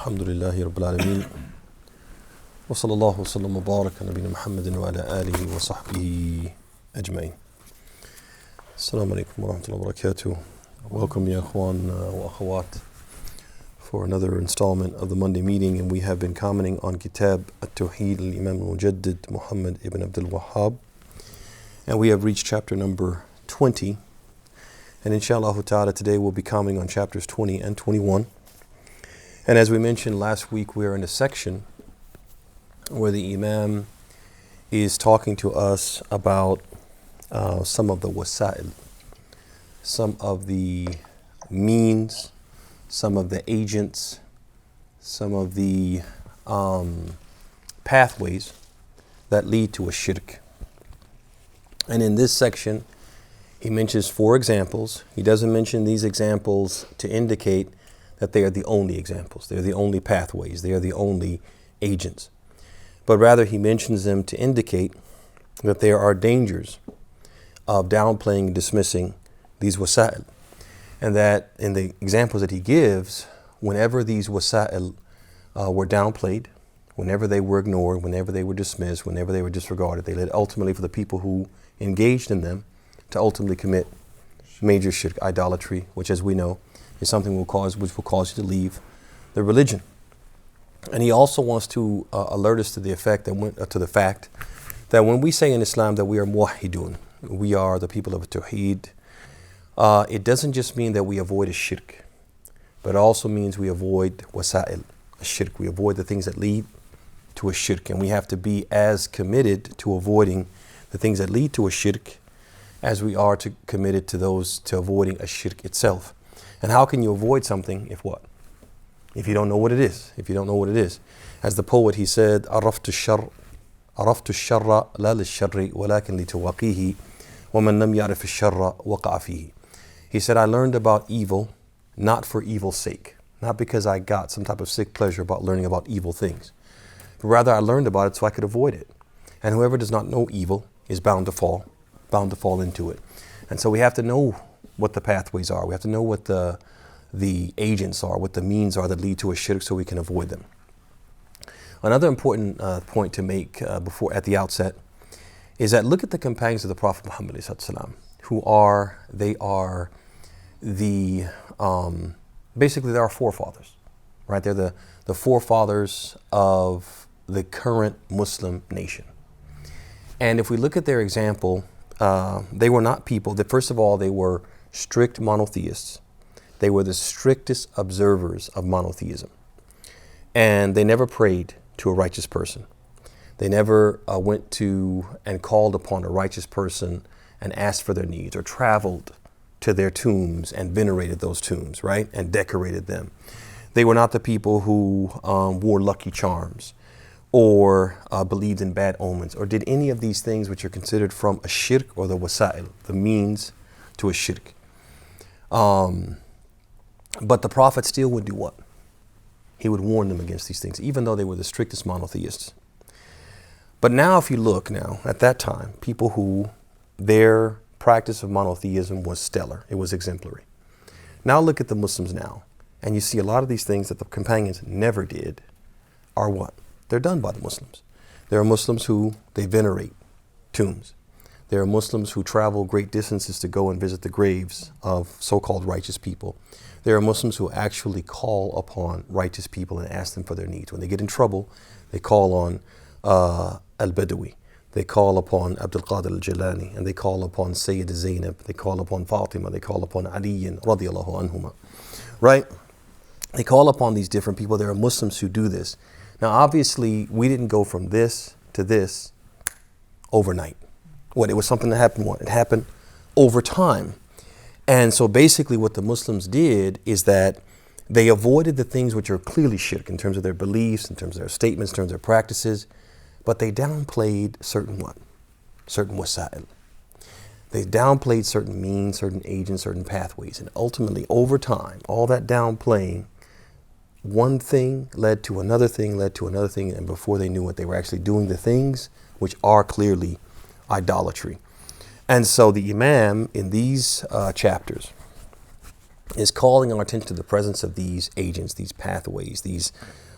Alhamdulillahi Rabbil Alameen. Wa sallallahu wa sallam wa baraka nabina Muhammadin wa ala alihi wa sahbihi ajma'in. Assalamu alaikum wa rahmatullahi wa barakatuh. Welcome ya akhwan wa akhawat for another installment of the Monday meeting, and we have been commenting on Kitab at-Tawheed al-Imam al-Mujaddid Muhammad ibn Abdul Wahhab, and we have reached chapter number 20, and inshallah ta'ala today we'll be commenting on chapters 20 and 21. And as we mentioned last week, we are in a section where the Imam is talking to us about some of the wasa'il, some of the means, some of the agents, some of the pathways that lead to a shirk. And in this section, he mentions 4 examples. He doesn't mention these examples to indicate that they are the only examples, they're the only pathways, they are the only agents. But rather he mentions them to indicate that there are dangers of downplaying and dismissing these wasa'il. And that in the examples that he gives, whenever these wasa'il were downplayed, whenever they were ignored, whenever they were dismissed, whenever they were disregarded, they led ultimately for the people who engaged in them to ultimately commit major shirk, idolatry, which, as we know, is something which will cause you to leave the religion. And he also wants to alert us to the fact that when we say in Islam that we are muwahhidun, we are the people of at-Tawheed, it doesn't just mean that we avoid a shirk, but it also means we avoid wasa'il, a shirk. We avoid the things that lead to a shirk, and we have to be as committed to avoiding the things that lead to a shirk as we are committed to avoiding a shirk itself. And how can you avoid something if what? If you don't know what it is. If you don't know what it is. As the poet, he said, عرفت الشر لا للشر ولكن لتوقيه ومن لم يعرف الشر وقع فيه. He said, I learned about evil not for evil's sake, not because I got some type of sick pleasure about learning about evil things, but rather I learned about it so I could avoid it. And whoever does not know evil is bound to fall into it. And so we have to know what the pathways are. We have to know what the agents are, what the means are that lead to a shirk, so we can avoid them. Another important point to make at the outset is that look at the companions of the Prophet Muhammad basically they're our forefathers, right? They're the forefathers of the current Muslim nation. And if we look at their example, they were not people that, first of all, they were strict monotheists. They were the strictest observers of monotheism. And they never prayed to a righteous person. They never went to and called upon a righteous person and asked for their needs, or traveled to their tombs and venerated those tombs, right? And decorated them. They were not the people who wore lucky charms or believed in bad omens, or did any of these things which are considered from a shirk or the wasa'il, the means to a shirk. But the Prophet still would do what? He would warn them against these things, even though they were the strictest monotheists. But now if you look now, at that time, people who their practice of monotheism was stellar, it was exemplary. Now look at the Muslims now, and you see a lot of these things that the companions never did are what? They're done by the Muslims. There are Muslims who they venerate tombs. There are Muslims who travel great distances to go and visit the graves of so-called righteous people. There are Muslims who actually call upon righteous people and ask them for their needs. When they get in trouble, they call on Al-Badawi. They call upon Abdul Qadir al-Jilani, and they call upon Sayyid Zainab. They call upon Fatima. They call upon Ali radiyallahu anhuma. Right? They call upon these different people. There are Muslims who do this. Now, obviously, we didn't go from this to this overnight. It was something that happened It happened over time. And so basically what the Muslims did is that they avoided the things which are clearly shirk in terms of their beliefs, in terms of their statements, in terms of their practices, but they downplayed certain wasa'il. They downplayed certain means, certain agents, certain pathways. And ultimately, over time, all that downplaying, one thing led to another thing, and before they knew it, they were actually doing the things which are clearly idolatry. And so the Imam in these chapters is calling our attention to the presence of these agents, these pathways, these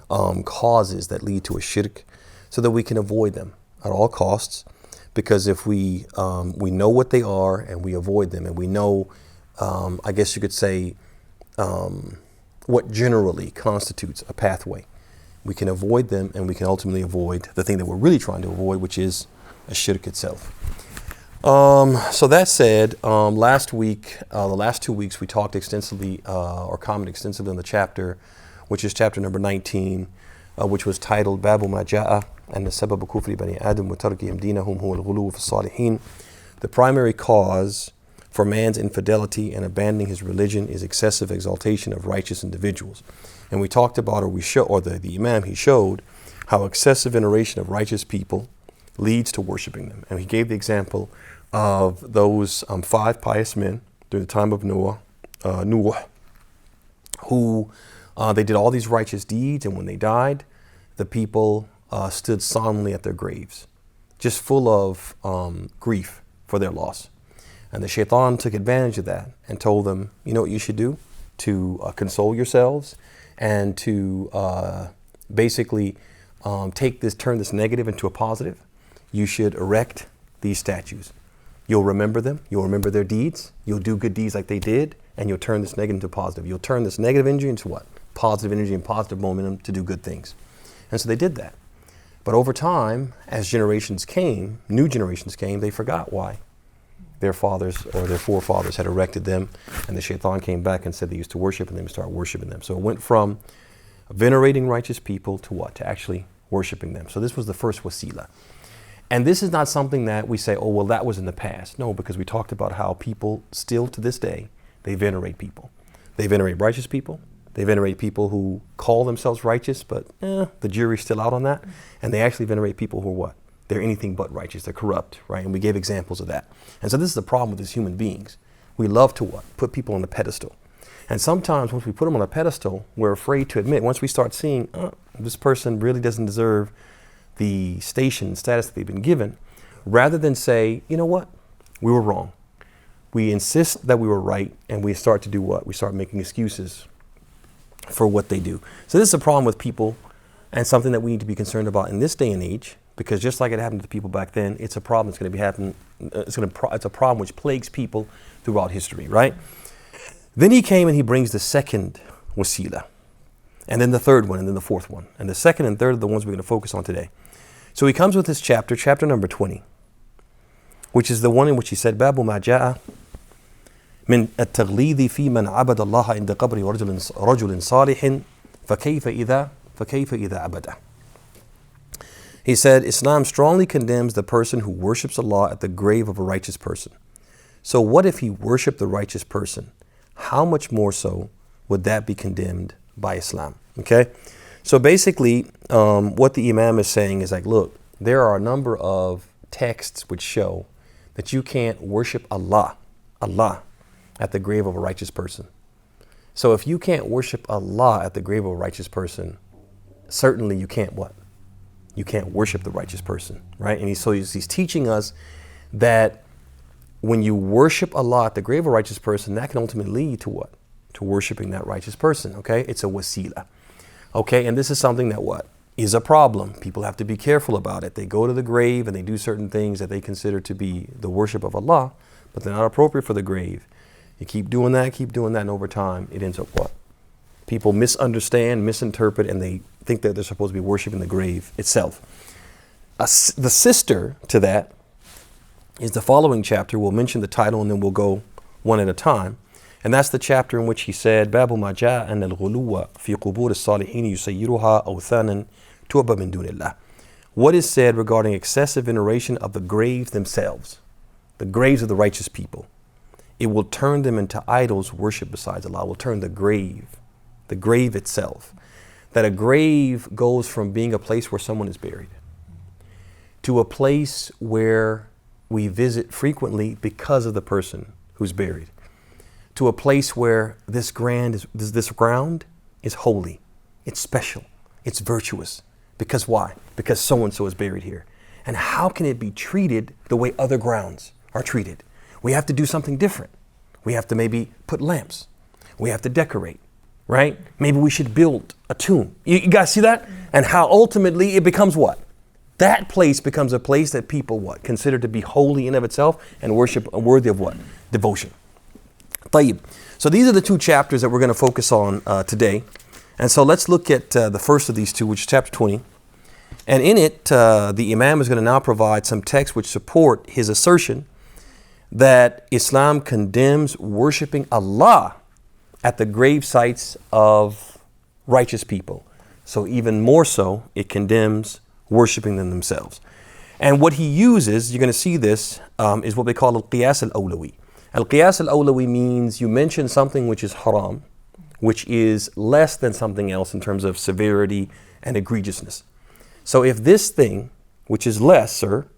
causes that lead to a shirk, so that we can avoid them at all costs. Because if we know what they are and we avoid them, and we know, I guess you could say, what generally constitutes a pathway, we can avoid them, and we can ultimately avoid the thing that we're really trying to avoid, which is a shirk itself. So that said, last week, the last 2 weeks, we talked extensively, or commented extensively on the chapter, which is chapter number 19, which was titled Babu ma ja'a and sabab kufri bani Adam wa tarkihim dinahum huwa al-ghuluw fi as-Salihin. The primary cause for man's infidelity and abandoning his religion is excessive exaltation of righteous individuals. And we talked about, or the Imam, he showed how excessive veneration of righteous people leads to worshiping them. And he gave the example of those 5 pious men during the time of Noah, who they did all these righteous deeds, and when they died, the people stood solemnly at their graves, just full of grief for their loss. And the shaitan took advantage of that and told them, you know what you should do to console yourselves and to basically turn this negative into a positive. You should erect these statues. You'll remember them. You'll remember their deeds. You'll do good deeds like they did, and you'll turn this negative into positive. You'll turn this negative energy into what? Positive energy and positive momentum to do good things. And so they did that. But over time, as new generations came, they forgot why their fathers or their forefathers had erected them, and the shaitan came back and said they used to worship, and they started worshiping them. So it went from venerating righteous people to what? To actually worshiping them. So this was the first wasila. And this is not something that we say, oh, well, that was in the past. No, because we talked about how people still to this day, they venerate people. They venerate righteous people. They venerate people who call themselves righteous, but the jury's still out on that. And they actually venerate people who are what? They're anything but righteous. They're corrupt, right? And we gave examples of that. And so this is the problem with us human beings. We love to what? Put people on a pedestal. And sometimes once we put them on a pedestal, we're afraid to admit, once we start seeing, this person really doesn't deserve the station and status that they've been given, rather than say, you know what? We were wrong. We insist that we were right, and we start to do what? We start making excuses for what they do. So this is a problem with people, and something that we need to be concerned about in this day and age, because just like it happened to people back then, it's a problem that's going to be happening. It's a problem which plagues people throughout history, right? Then he came and he brings the second wasila, and then the third one, and then the fourth one. And the second and third are the ones we're going to focus on today. So he comes with this chapter number 20, which is the one in which he said, Babu ma ja'a min at-Tawheed fi man abada Allah inda qabri rajulin salihin fakayfa idha abada. He said, Islam strongly condemns the person who worships Allah at the grave of a righteous person. So what if he worshiped the righteous person? How much more so would that be condemned by Islam? Okay? So basically, what the Imam is saying is like, look, there are a number of texts which show that you can't worship Allah at the grave of a righteous person. So if you can't worship Allah at the grave of a righteous person, certainly you can't what? You can't worship the righteous person, right? And he's teaching us that when you worship Allah at the grave of a righteous person, that can ultimately lead to what? To worshiping that righteous person, okay? It's a wasila. Okay, and this is something that what? Is a problem. People have to be careful about it. They go to the grave and they do certain things that they consider to be the worship of Allah, but they're not appropriate for the grave. You keep doing that, and over time, it ends up what? People misunderstand, misinterpret, and they think that they're supposed to be worshiping the grave itself. The sister to that is the following chapter. We'll mention the title and then we'll go one at a time. And that's the chapter in which he said, Babu ma ja'a an al-ghuluwa fi qubur as-Salihin yusayyiruha awthanan tu'ba min dunillah. What is said regarding excessive veneration of the graves themselves, the graves of the righteous people? It will turn them into idols worshipped besides Allah. It will turn the grave itself. That a grave goes from being a place where someone is buried to a place where we visit frequently because of the person who's buried, to a place where this ground is holy, it's special, it's virtuous. Because why? Because so-and-so is buried here. And how can it be treated the way other grounds are treated? We have to do something different. We have to maybe put lamps. We have to decorate, right? Maybe we should build a tomb. You guys see that? And how ultimately it becomes what? That place becomes a place that people what? Consider to be holy in of itself and worship worthy of what? Devotion. طيب. So these are the two chapters that we're going to focus on today. And so let's look at the first of these two, which is chapter 20. And in it, the Imam is going to now provide some texts which support his assertion that Islam condemns worshiping Allah at the grave sites of righteous people. So even more so, it condemns worshiping them themselves. And what he uses, you're going to see this, is what they call al-Qiyas al-Awlawi. Al-Qiyas al-Awlawi means you mention something which is haram, which is less than something else in terms of severity and egregiousness. So if this thing, which is lesser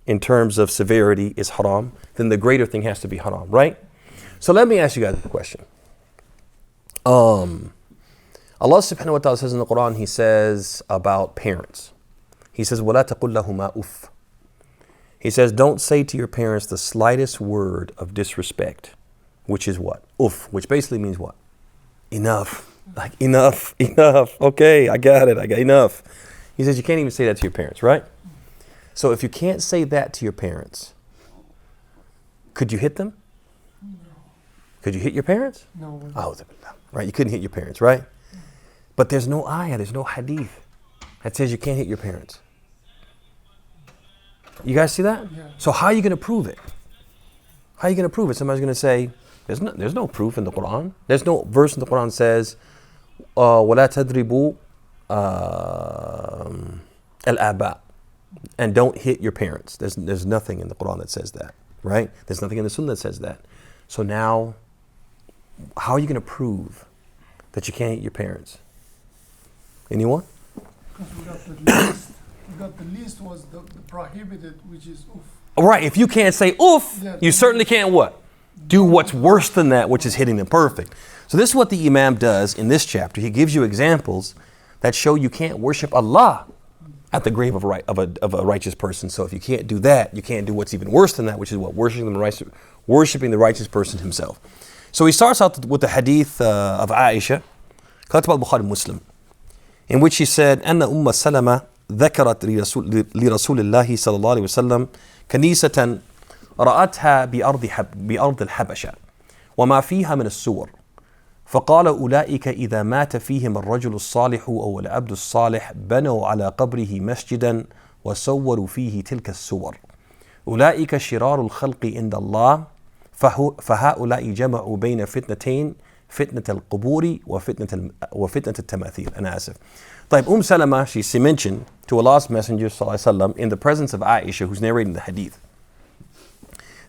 in terms of severity, is haram, then the greater thing has to be haram, right? So let me ask you guys a question. Allah subhanahu wa ta'ala says in the Quran, He says about parents. He says, وَلَا تَقُلْ لَهُمَا أُفٍّ. He says, don't say to your parents the slightest word of disrespect, which is what? Uff, which basically means what? Enough. Like enough. Okay, I got enough. He says you can't even say that to your parents, right? So if you can't say that to your parents, could you hit them? No. Could you hit your parents? No. Oh, right, you couldn't hit your parents, right? But there's no ayah, there's no hadith that says you can't hit your parents. You guys see that? Yeah. So how are you going to prove it? How are you going to prove it? Somebody's going to say, there's no proof in the Quran. There's no verse in the Quran that says, وَلَا تَدْرِبُوا al-aba, and don't hit your parents. There's nothing in the Quran that says that, right? There's nothing in the Sunnah that says that. So now, how are you going to prove that you can't hit your parents? Anyone? Because we got the least. The least was the prohibited, which is oof. Right. If you can't say oof, Yeah. you certainly can't what? Do what's worse than that, which is hitting them. Perfect. So this is what the Imam does in this chapter. He gives you examples that show you can't worship Allah at the grave of a righteous person. So if you can't do that, you can't do what's even worse than that, which is what? Worshiping the righteous person himself. So he starts out with the hadith of Aisha, Kitab al-Bukhari Muslim, in which he said, أن أم سلمة ذكرت لرسول الله صلى الله عليه وسلم كنيسة رأتها بأرض الحبشة وما فيها من السور فقال أولئك إذا مات فيهم الرجل الصالح أو العبد الصالح بنوا على قبره مسجدا وسوروا فيه تلك السور أولئك شرار الخلق عند الله فهؤلاء جمعوا بين فتنتين فتنة القبور وفتنة التماثيل. أنا آسف. طيب Salama, she mentioned to Allah's Messenger ﷺ in the presence of Aisha, who's narrating the hadith,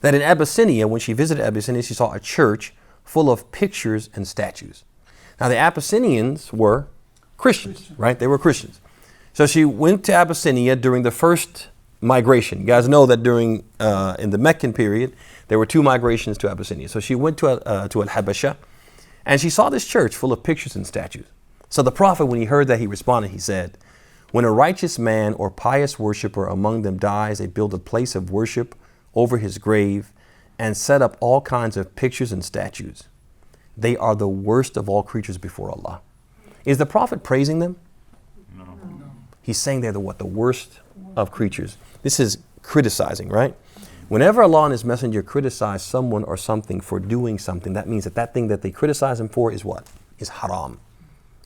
that in Abyssinia, when she visited Abyssinia, she saw a church full of pictures and statues. Now the Abyssinians were Christians, right? They were Christians. So she went to Abyssinia during the first migration. You guys know that during in the Meccan period, there were two migrations to Abyssinia. So she went to Al-Habasha, and she saw this church full of pictures and statues. So the Prophet, when he heard that, he responded, he said, when a righteous man or pious worshiper among them dies, they build a place of worship over his grave and set up all kinds of pictures and statues. They are the worst of all creatures before Allah. Is the Prophet praising them? No. He's saying they're the worst of creatures. This is criticizing, right? Whenever Allah and His Messenger criticize someone or something for doing something, that means that thing that they criticize Him for is what? Is haram.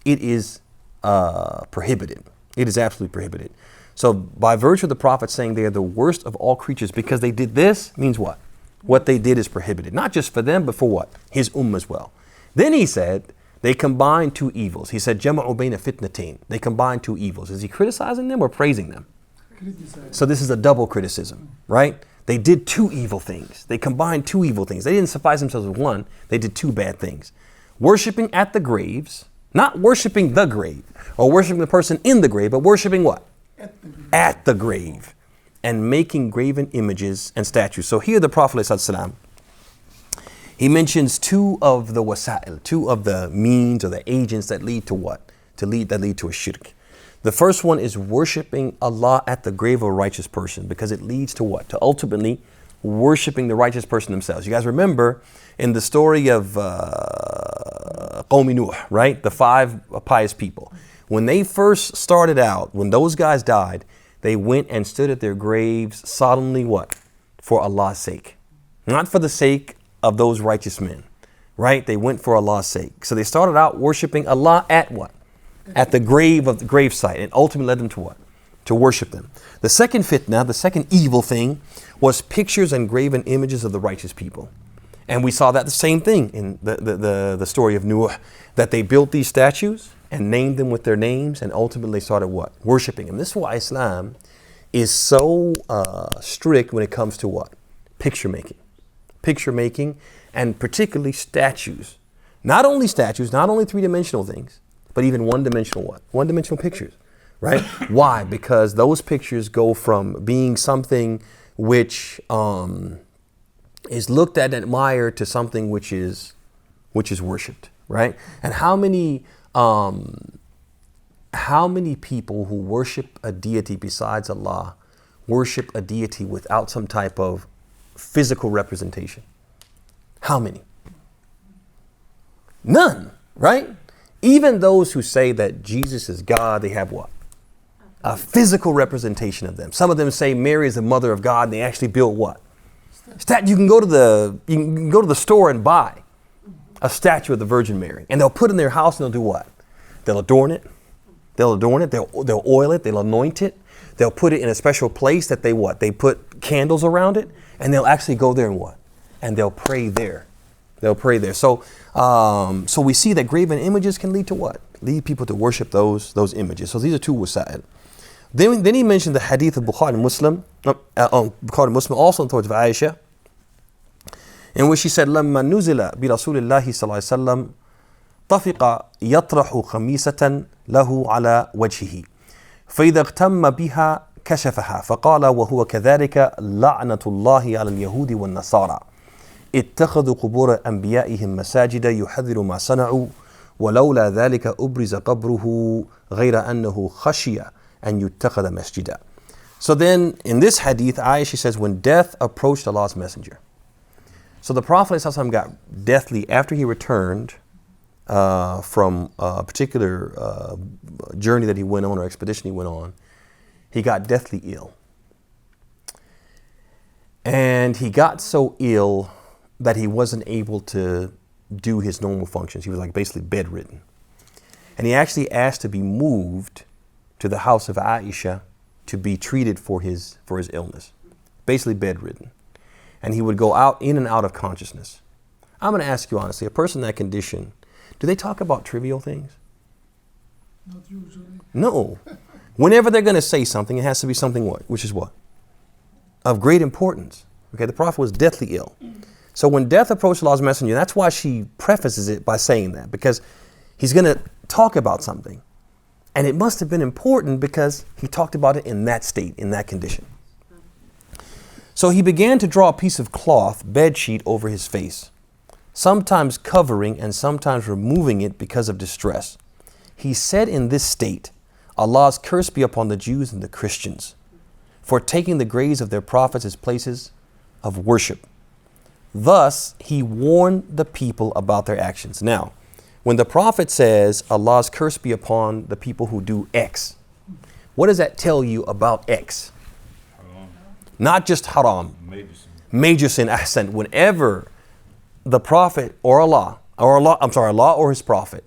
It is prohibited. It is absolutely prohibited. So by virtue of the Prophet saying they are the worst of all creatures because they did this, means what? What they did is prohibited. Not just for them, but for what? His ummah as well. Then he said, they combined two evils. He said, جَمَعُوا بَيْنَ فِتْنَتَيْن. They combined two evils. Is he criticizing them or praising them? So this is a double criticism, right? They did two evil things. They combined two evil things. They didn't suffice themselves with one. They did two bad things. Worshipping at the graves, not worshiping the grave or worshiping the person in the grave, but worshiping what? At the grave. And making graven images and statues. So here the Prophet ﷺ, he mentions two of the wasa'il, two of the means or the agents that lead to what? That lead to a shirk. The first one is worshiping Allah at the grave of a righteous person, because it leads to what? To ultimately worshiping the righteous person themselves. You guys remember in the story of Qawmi Nuh, right? The 5 pious people. When they first started out, when those guys died, they went and stood at their graves solemnly what? For Allah's sake. Not for the sake of those righteous men, right? They went for Allah's sake. So they started out worshiping Allah at what? At the grave of the gravesite, and ultimately led them to what? To worship them. The second fitna, the second evil thing, was pictures and graven images of the righteous people. And we saw that the same thing in the story of Nuh, that they built these statues and named them with their names, and ultimately started what? Worshipping them. This is why Islam is so strict when it comes to what? Picture making. Picture making, and particularly statues. Not only statues, not only three-dimensional things, but even one-dimensional what? One-dimensional pictures, right? Why? Because those pictures go from being something which is looked at and admired to something which is worshipped, right? And how many people who worship a deity besides Allah worship a deity without some type of physical representation? How many? None, right? Even those who say that Jesus is God, they have what? A physical representation of them. Some of them say Mary is the mother of God, and they actually build what? You can go to the store and buy a statue of the Virgin Mary, and they'll put it in their house, and they'll do what? They'll adorn it. They'll oil it. They'll anoint it. They'll put it in a special place that they what? They put candles around it, and they'll actually go there and what? And they'll pray there. They'll pray there. So we see that graven images can lead to what? Lead people to worship those images. So these are two wasa'il. Then he mentioned the hadith of Bukhari and Muslim, also in the words of Aisha, in which she said, لما نزل برسول الله صلى الله عليه وسلم طفق يطرح خميسة له على وجهه فإذا اغتم بها كشفها فقال وهو كذلك لعنة الله على اليهود والنصارى اتخذوا قبور أنبيائهم مساجد يحذر ما صنعوا ولولا ذلك أبرز قبره غير أنه خشي أن يتخذ مسجدا. So then in this hadith, Aisha says, when death approached Allah's messenger. So the Prophet ﷺ got deathly after he returned from a particular journey that he went on, or expedition he went on. He got deathly ill. And he got so ill that he wasn't able to do his normal functions. He was like basically bedridden. And he actually asked to be moved to the house of Aisha to be treated for his illness. Basically bedridden. And he would go out in and out of consciousness. I'm going to ask you honestly, a person in that condition, do they talk about trivial things? Not usually. No. Whenever they're going to say something, it has to be something what? Which is what? Of great importance. Okay, the Prophet was deathly ill. So when death approached Allah's messenger, that's why she prefaces it by saying that, because he's going to talk about something. And it must have been important because he talked about it in that state, in that condition. So he began to draw a piece of cloth, bed sheet, over his face, sometimes covering and sometimes removing it because of distress. He said in this state, Allah's curse be upon the Jews and the Christians for taking the graves of their prophets as places of worship. Thus, he warned the people about their actions. Now, when the Prophet says, Allah's curse be upon the people who do X, what does that tell you about X? Haram. Not just haram. Major sin. Ahsan. Whenever the Prophet or Allah or his Prophet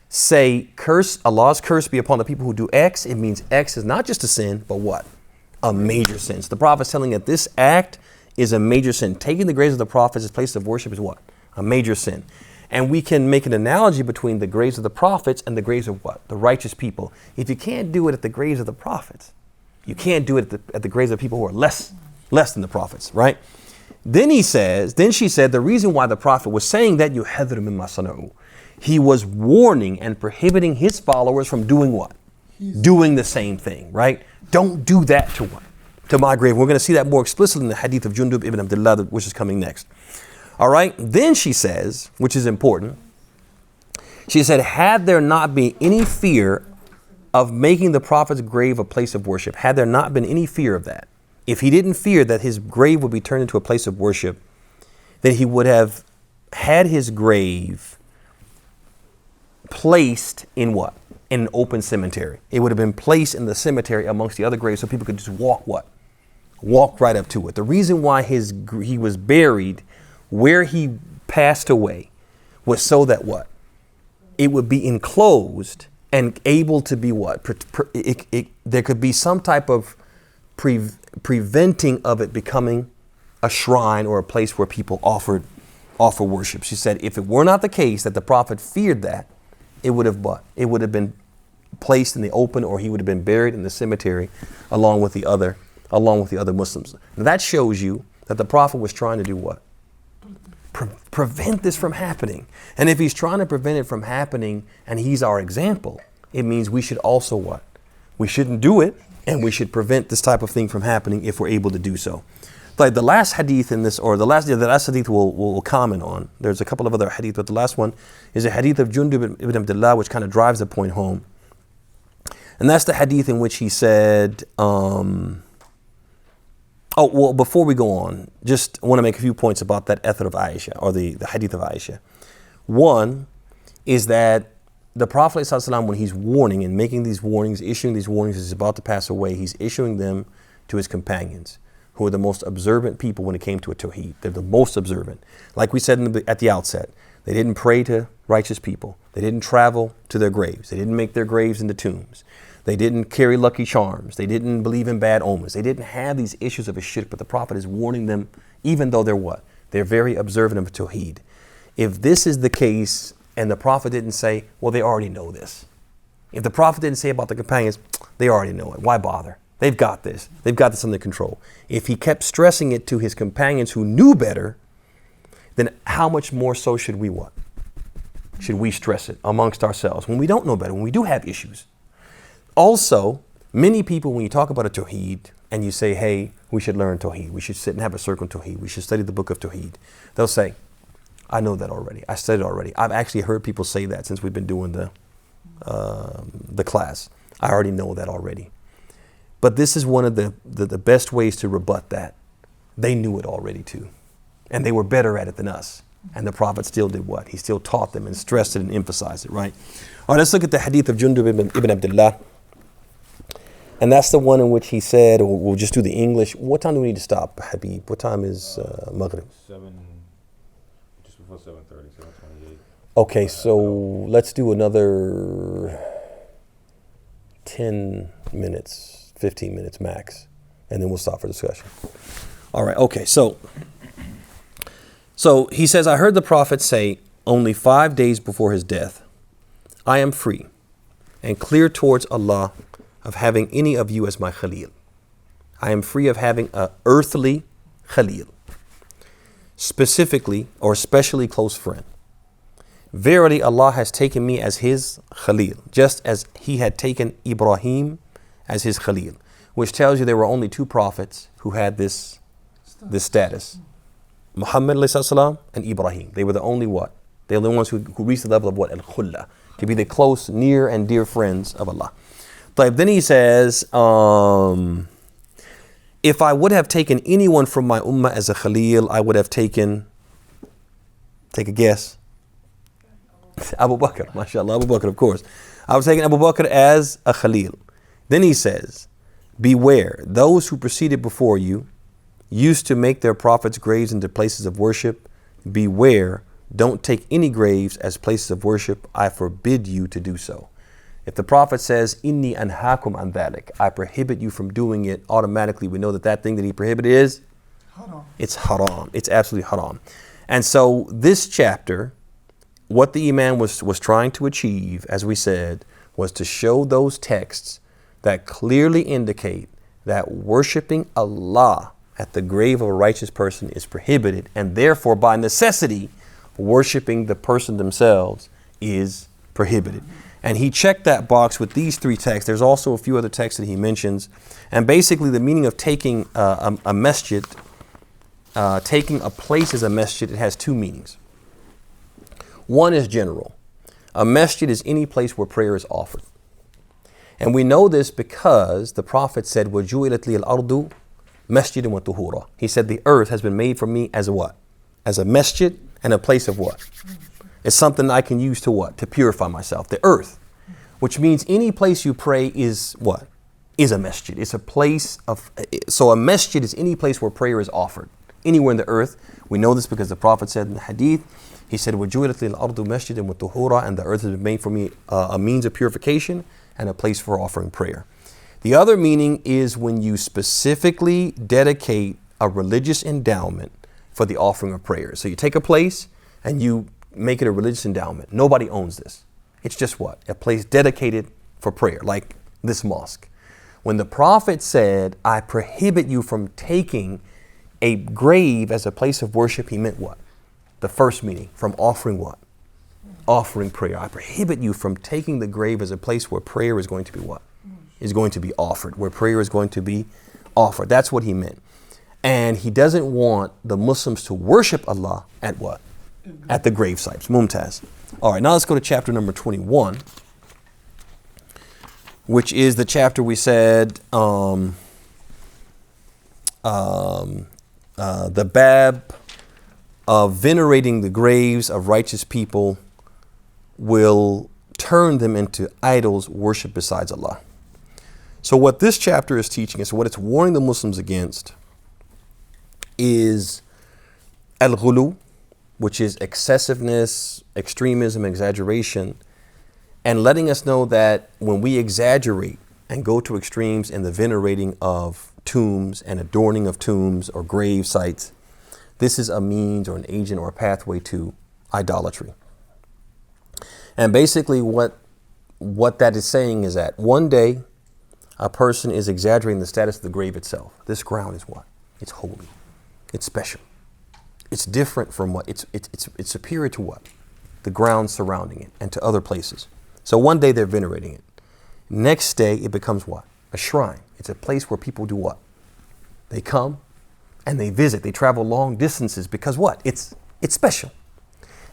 say curse, Allah's curse be upon the people who do X, it means X is not just a sin, but what? A major sin. So the Prophet's telling that this act is a major sin. Taking the graves of the prophets as places of worship is what? A major sin. And we can make an analogy between the graves of the prophets and the graves of what? The righteous people. If you can't do it at the graves of the prophets, you can't do it at the graves of people who are less than the prophets, right? Then she said, the reason why the Prophet was saying that, يُحَذِّرُ مِمَّا صَنَعُوا, he was warning and prohibiting his followers from doing what? Doing the same thing, right? Don't do that to what? To my grave. We're going to see that more explicitly in the hadith of Jundub ibn Abdullah, which is coming next. All right. Then she says, which is important, she said, had there not been any fear of making the Prophet's grave a place of worship, had there not been any fear of that, if he didn't fear that his grave would be turned into a place of worship, then he would have had his grave placed in what? In an open cemetery. It would have been placed in the cemetery amongst the other graves so people could just walk what? Walk right up to it. The reason why he was buried where he passed away was so that what? It would be enclosed and able to be what? There could be some type of preventing of it becoming a shrine or a place where people offer worship. She said, if it were not the case that the Prophet feared that, it would have what? It would have been placed in the open, or he would have been buried in the cemetery along with the other Muslims. Now that shows you that the Prophet was trying to do what? Prevent this from happening. And if he's trying to prevent it from happening and he's our example, it means we should also what? We shouldn't do it, and we should prevent this type of thing from happening if we're able to do so. Like the last hadith in this, or the last hadith we'll comment on. There's a couple of other hadith, but the last one is a hadith of Jundub ibn Abdullah, which kind of drives the point home. And that's the hadith in which he said, before we go on, just want to make a few points about that ethar of Aisha, or the hadith of Aisha. One is that the Prophet ﷺ, when he's warning and making these warnings, issuing these warnings as he's about to pass away, he's issuing them to his companions, who are the most observant people when it came to a Tawheed. They're the most observant. Like we said at the outset, they didn't pray to righteous people. They didn't travel to their graves. They didn't make their graves into tombs. They didn't carry lucky charms. They didn't believe in bad omens. They didn't have these issues of a shirk, but the Prophet is warning them, even though they're what? They're very observant of Tawheed. If this is the case, and the Prophet didn't say, well, they already know this. If the Prophet didn't say about the companions, they already know it. Why bother? They've got this. They've got this under control. If he kept stressing it to his companions who knew better, then how much more so should we what? Should we stress it amongst ourselves when we don't know better, when we do have issues? Also, many people, when you talk about a Tawheed and you say, hey, we should learn Tawheed, we should sit and have a circle on Tawheed, we should study the book of Tawheed, they'll say, I know that already. I studied already. I've actually heard people say that since we've been doing the class. I already know that already. But this is one of the best ways to rebut that. They knew it already too. And they were better at it than us. And the Prophet still did what? He still taught them and stressed it and emphasized it, right? All right, let's look at the hadith of Jundub ibn Abdullah. And that's the one in which he said, or we'll just do the English. What time do we need to stop, Habib? What time is Maghrib? 7, just before 7:30, 7:28. Okay, so let's do another 10 minutes, 15 minutes max, and then we'll stop for discussion. All right, okay, so he says, I heard the Prophet say only 5 days before his death, I am free and clear towards Allah of having any of you as my Khalil. I am free of having an earthly Khalil, specifically or especially close friend. Verily, Allah has taken me as his Khalil, just as he had taken Ibrahim as his Khalil, which tells you there were only two prophets who had this status. Muhammad ﷺ and Ibrahim. They were the only what? They were the ones who reached the level of what? Al-Khulla, to be the close, near and dear friends of Allah. But then he says, if I would have taken anyone from my ummah as a Khalil, I would have taken, take a guess, Abu Bakr, mashallah, Abu Bakr, of course. I was taking Abu Bakr as a Khalil. Then he says, beware, those who preceded before you used to make their prophets' graves into places of worship. Beware, don't take any graves as places of worship. I forbid you to do so. If the Prophet says, Inni anhaakum an dhalik, I prohibit you from doing it, automatically we know that thing that he prohibited is haram. It's haram. It's absolutely haram. And so this chapter, what the Imam was trying to achieve, as we said, was to show those texts that clearly indicate that worshiping Allah at the grave of a righteous person is prohibited, and therefore by necessity worshiping the person themselves is prohibited. And he checked that box with these three texts. There's also a few other texts that he mentions. And basically the meaning of taking a masjid, taking a place as a masjid, it has two meanings. One is general. A masjid is any place where prayer is offered. And we know this because the Prophet said, وَجُعِلَتْ لِي الْأَرْضُ masjid wa tuhura. He said the earth has been made for me as a what? As a masjid and a place of what? It's something I can use to what? To purify myself. The earth. Which means any place you pray is what? Is a masjid. It's a place of, so a masjid is any place where prayer is offered. Anywhere in the earth. We know this because the Prophet said in the hadith, he said, وَجُعِلَتْ لِلْأَرْضُ مَسْجِدًا وَطُهُورًا, and the earth has been made for me a means of purification and a place for offering prayer. The other meaning is when you specifically dedicate a religious endowment for the offering of prayer. So you take a place and you make it a religious endowment. Nobody owns this. It's just what? A place dedicated for prayer, like this mosque. When the Prophet said, I prohibit you from taking a grave as a place of worship, he meant what? The first meaning, from offering what? Offering prayer. I prohibit you from taking the grave as a place where prayer is going to be what? Is going to be offered, where prayer is going to be offered. That's what he meant. And he doesn't want the Muslims to worship Allah at what? At the grave sites. Mumtaz. All right, now let's go to chapter number 21, which is the chapter we said, the bab of venerating the graves of righteous people will turn them into idols worshipped besides Allah. So what this chapter is teaching us, what it's warning the Muslims against, is al-ghulu, which is excessiveness, extremism, exaggeration, and letting us know that when we exaggerate and go to extremes in the venerating of tombs and adorning of tombs or grave sites, this is a means or an agent or a pathway to idolatry. And basically what that is saying is that one day a person is exaggerating the status of the grave itself. This ground is what? It's holy. It's special. It's different from what? It's superior to what? The ground surrounding it and to other places. So one day they're venerating it. Next day it becomes what? A shrine. It's a place where people do what? They come and they visit. They travel long distances because what? It's special.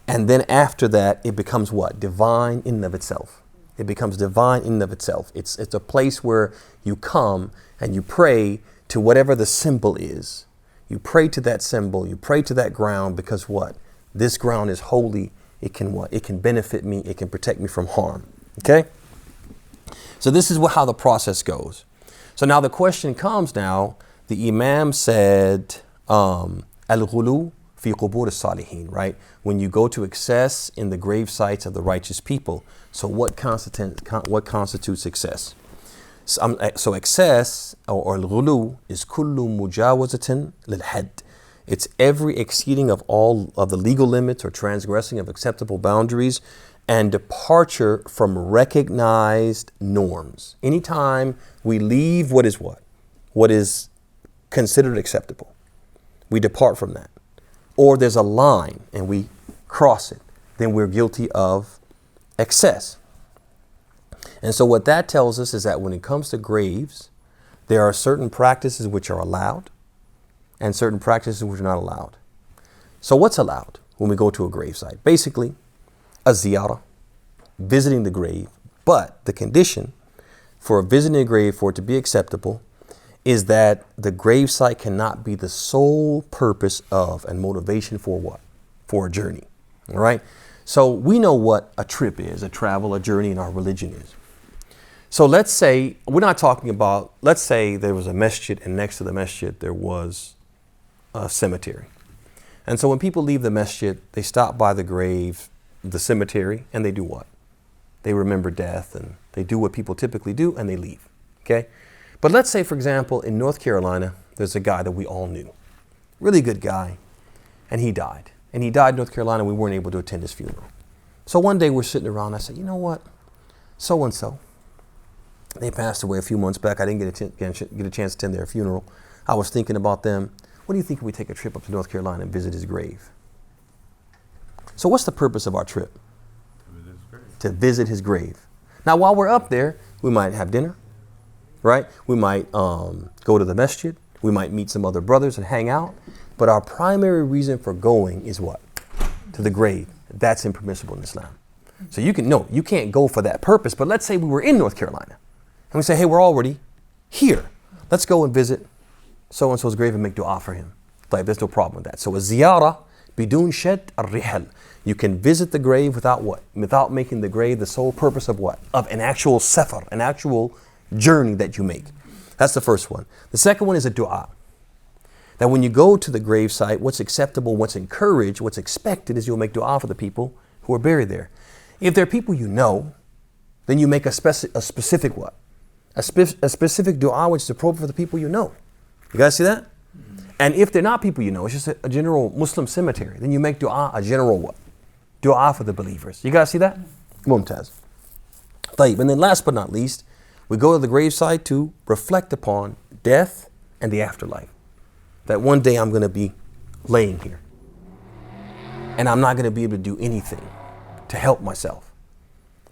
And then after that it becomes what? Divine in and of itself. It becomes divine in and of itself. It's a place where you come and you pray to whatever the symbol is. You pray to that symbol, you pray to that ground because what? This ground is holy. It can what? It can benefit me. It can protect me from harm. Okay? So this is how the process goes. So now the question comes now, the Imam said, al-ghulu fi qubur as-salihin, right? When you go to excess in the grave sites of the righteous people. So what constitutes success? So excess or al-ghulu is kullu mujawazatin lil-had. It's every exceeding of all of the legal limits or transgressing of acceptable boundaries and departure from recognized norms. Anytime we leave what is what? What is considered acceptable. We depart from that. Or there's a line and we cross it, then we're guilty of excess. And so what that tells us is that when it comes to graves, there are certain practices which are allowed and certain practices which are not allowed. So what's allowed when we go to a gravesite? Basically, a ziyarah, visiting the grave. But the condition for visiting a grave, for it to be acceptable, is that the gravesite cannot be the sole purpose of and motivation for what? For a journey. All right? So we know what a trip is, a travel, a journey in our religion is. So let's say, we're not talking about, let's say there was a masjid and next to the masjid there was a cemetery. And so when people leave the masjid, they stop by the grave, the cemetery, and they do what? They remember death and they do what people typically do and they leave. Okay? But let's say, for example, in North Carolina, there's a guy that we all knew. Really good guy. And he died. And he died in North Carolina. We weren't able to attend his funeral. So one day we're sitting around. I said, you know what? So-and-so. They passed away a few months back. I didn't get a chance to attend their funeral. I was thinking about them. What do you think if we take a trip up to North Carolina and visit his grave? So what's the purpose of our trip? To visit his grave. Now, while we're up there, we might have dinner. Right? We might go to the masjid. We might meet some other brothers and hang out. But our primary reason for going is what? To the grave. That's impermissible in Islam. So you can't go for that purpose. But let's say we were in North Carolina and we say, hey, we're already here. Let's go and visit so-and-so's grave and make dua for him. Like, there's no problem with that. So a ziyarah, bidun shad al-rihal. You can visit the grave without what? Without making the grave the sole purpose of what? Of an actual safar, an actual journey that you make. That's the first one. The second one is a dua. That when you go to the gravesite, what's acceptable, what's encouraged, what's expected is you'll make dua for the people who are buried there. If they're people you know, then you make a specific what? A specific dua which is appropriate for the people you know. You guys see that? And if they're not people you know, it's just a general Muslim cemetery, then you make dua a general what? Dua for the believers. You guys see that? Mumtaz. طيب. And then last but not least, we go to the gravesite to reflect upon death and the afterlife. That one day I'm going to be laying here. And I'm not going to be able to do anything to help myself.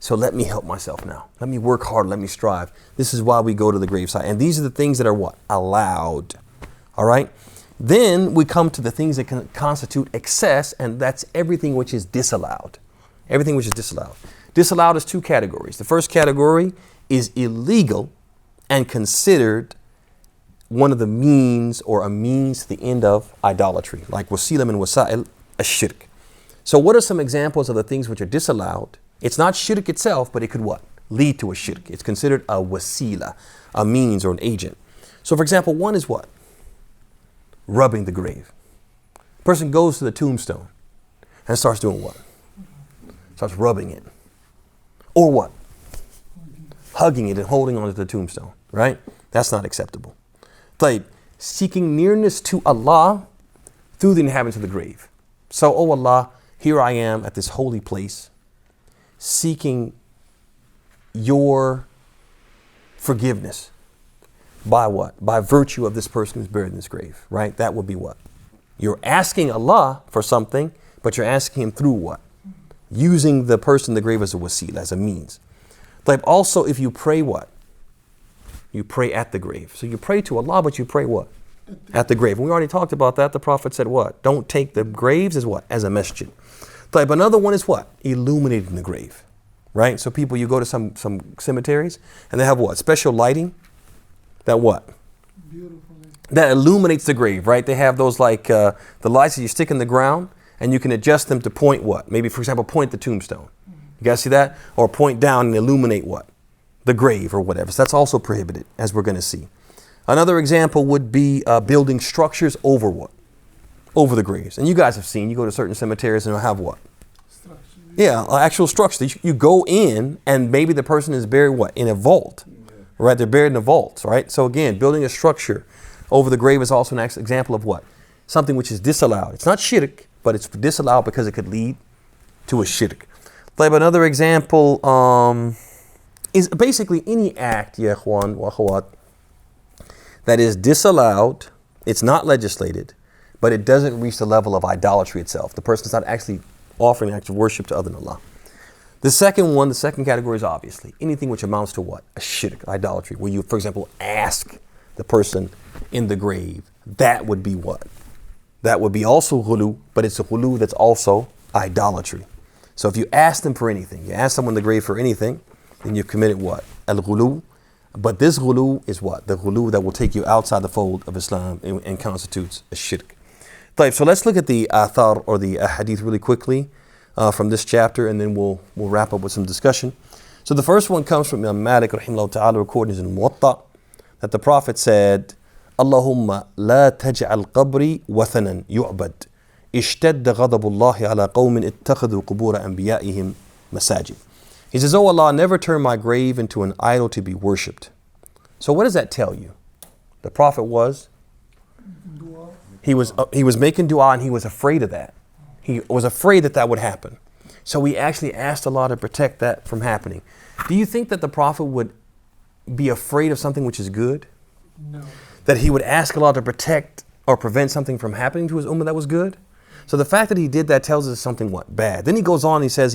So let me help myself now. Let me work hard. Let me strive. This is why we go to the gravesite. And these are the things that are what? Allowed. All right? Then we come to the things that can constitute excess, and that's everything which is disallowed. Everything which is disallowed. Disallowed is two categories. The first category is illegal and considered one of the means or a means to the end of idolatry, like wasilam and wasa'il ash-shirk. So what are some examples of the things which are disallowed? It's not shirk itself, but it could what? Lead to a shirk. It's considered a wasila, a means or an agent. So for example, one is what? Rubbing the grave. Person goes to the tombstone and starts doing what? Starts rubbing it. Or what? Hugging it and holding on to the tombstone, right? That's not acceptable. طيب, seeking nearness to Allah through the inhabitants of the grave. So, oh Allah, here I am at this holy place, seeking your forgiveness. By what? By virtue of this person who's buried in this grave, right? That would be what? You're asking Allah for something, but you're asking Him through what? Using the person in the grave as a wasila, as a means. Like also, if you pray what? You pray at the grave. So you pray to Allah, but you pray what? At the grave. And we already talked about that. The Prophet said what? Don't take the graves as what? As a masjid. Like another one is what? Illuminating the grave, right? So people, you go to some cemeteries and they have what? Special lighting. That what? Beautiful. That illuminates the grave, right? They have those like the lights that you stick in the ground and you can adjust them to point what? Maybe, for example, point the tombstone. You guys see that? Or point down and illuminate what? The grave or whatever. So that's also prohibited, as we're going to see. Another example would be building structures over what? Over the graves. And you guys have seen, you go to certain cemeteries and they'll have what? Structure. Yeah, actual structure. You go in and maybe the person is buried what? In a vault. Right? They're buried in a vault, right? So again, building a structure over the grave is also an example of what? Something which is disallowed. It's not shirk, but it's disallowed because it could lead to a shirk. But another example is basically any act, ya ikhwan wa akhawat, that is disallowed, it's not legislated, but it doesn't reach the level of idolatry itself. The person is not actually offering an act of worship to other than Allah. The second category is obviously anything which amounts to what? A shirk, idolatry, where you, for example, ask the person in the grave. That would be what? That would be also ghulu, but it's a ghulu that's also idolatry. So if you ask them for anything, you ask someone in the grave for anything, then you've committed what? Al-ghulu. But this ghulu is what? The ghulu that will take you outside the fold of Islam and constitutes a shirk. So let's look at the athar or the hadith really quickly from this chapter, and then we'll wrap up with some discussion. So the first one comes from Imam Malik rahimahullah ta'ala, recorded in Muwatta, that the Prophet said, Allahumma la taj'al qabri wathanan yu'bad. اشتد غضب الله على قوم اتخذوا قبور أنبيائهم مساجد. He says, oh Allah, never turn my grave into an idol to be worshipped. So what does that tell you? The Prophet was? Dua. He was making dua and he was afraid of that. He was afraid that would happen. So he actually asked Allah to protect that from happening. Do you think that the Prophet would be afraid of something which is good? No. That he would ask Allah to protect or prevent something from happening to his ummah that was good? So the fact that he did that tells us something what? Bad. Then he goes on, he says,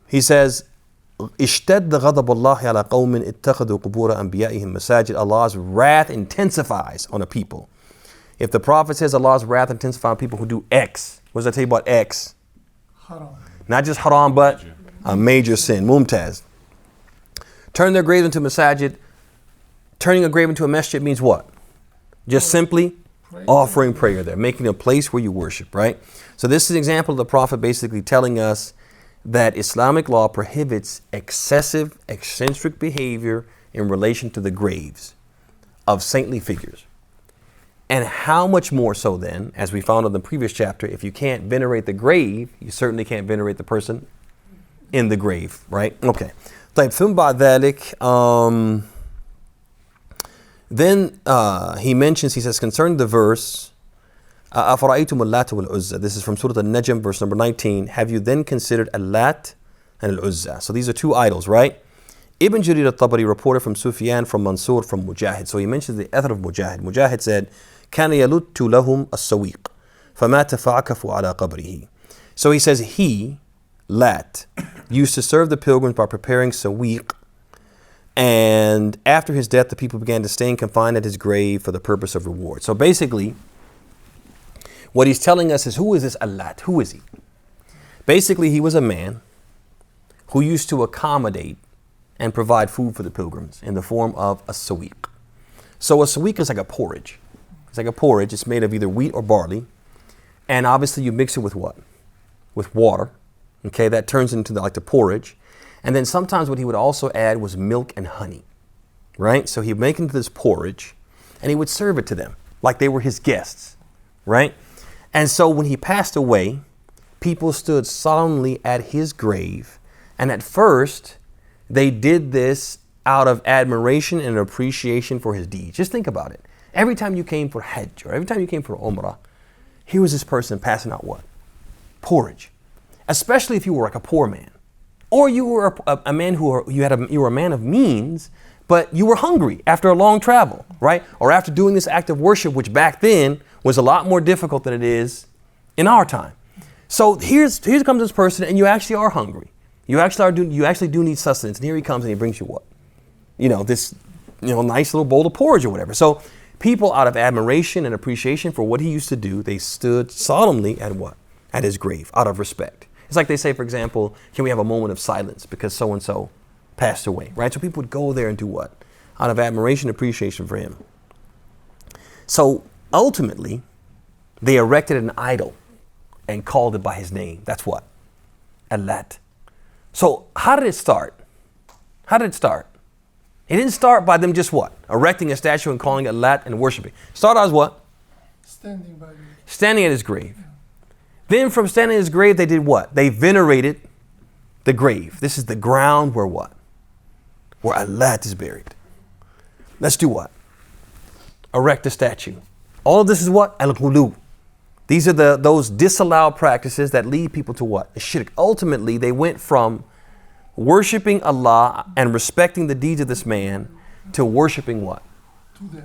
اشتد غضب الله على قوم اتخذوا قبور أنبيائهم مساجد. Allah's wrath intensifies on a people. If the Prophet says Allah's wrath intensifies on people who do X, what does that tell you about X? Haram. Not just haram, but a major sin. Mumtaz. Turn their grave into masajid. Turning a grave into a masjid means what? Just simply Pray. offering prayer there, making a place where you worship, right? So this is an example of the Prophet basically telling us that Islamic law prohibits excessive, eccentric behavior in relation to the graves of saintly figures. And how much more so then, as we found in the previous chapter, if you can't venerate the grave, you certainly can't venerate the person in the grave, right? Okay. طيب ثم بعد ذلك then he mentions, he says, concerning the verse, أَفَرَأَيْتُمُ اللَّاتَ وَالْعُزَّى. This is from Surah An-Najm, verse number 19. Have you then considered Al-Lat and Al-Uzza? So these are two idols, right? Ibn Jarir al-Tabari reported from Sufyan, from Mansur, from Mujahid. So he mentions the author of Mujahid. Mujahid said, كَانَ يَلُتُّ لَهُمْ السَّوِيقِ فَمَاتَ فَعَكَفُوا عَلَى قَبْرِهِ. So he says, he, Lat, used to serve the pilgrims by preparing sawiq, and after his death, the people began to stay confined at his grave for the purpose of reward. So basically, what he's telling us is, who is this Al-Lat? Who is he? Basically, he was a man who used to accommodate and provide food for the pilgrims in the form of a sawiq. So a sawiq is like a porridge. It's like a porridge. It's made of either wheat or barley. And obviously you mix it with what? With water. Okay, that turns into like the porridge. And then sometimes what he would also add was milk and honey. Right? So he'd make into this porridge and he would serve it to them like they were his guests. Right? And so when he passed away, people stood solemnly at his grave. And at first, they did this out of admiration and appreciation for his deeds. Just think about it. Every time you came for Hajj or every time you came for Umrah, here was this person passing out what? Porridge. Especially if you were like a poor man. Or you were a man you were a man of means, but you were hungry after a long travel, right? Or after doing this act of worship, which back then was a lot more difficult than it is in our time. So here comes this person and you actually are hungry. You actually do need sustenance. And here he comes and he brings you what? This nice little bowl of porridge or whatever. So people, out of admiration and appreciation for what he used to do, they stood solemnly at what? At his grave, out of respect. It's like they say, for example, can we have a moment of silence because so-and-so passed away, right? So people would go there and do what? Out of admiration and appreciation for him. So ultimately, they erected an idol and called it by his name. That's what? Al-Lat. So how did it start? How did it start? It didn't start by them just what? Erecting a statue and calling it Lat and worshiping. It started as what? Standing at his grave. Yeah. Then from standing at his grave, they did what? They venerated the grave. This is the ground where what? Where Al-Lat is buried. Let's do what? Erect a statue. All of this is what? Al-Ghulu. These are those disallowed practices that lead people to what? A shirk. Ultimately, they went from worshiping Allah and respecting the deeds of this man to worshiping what?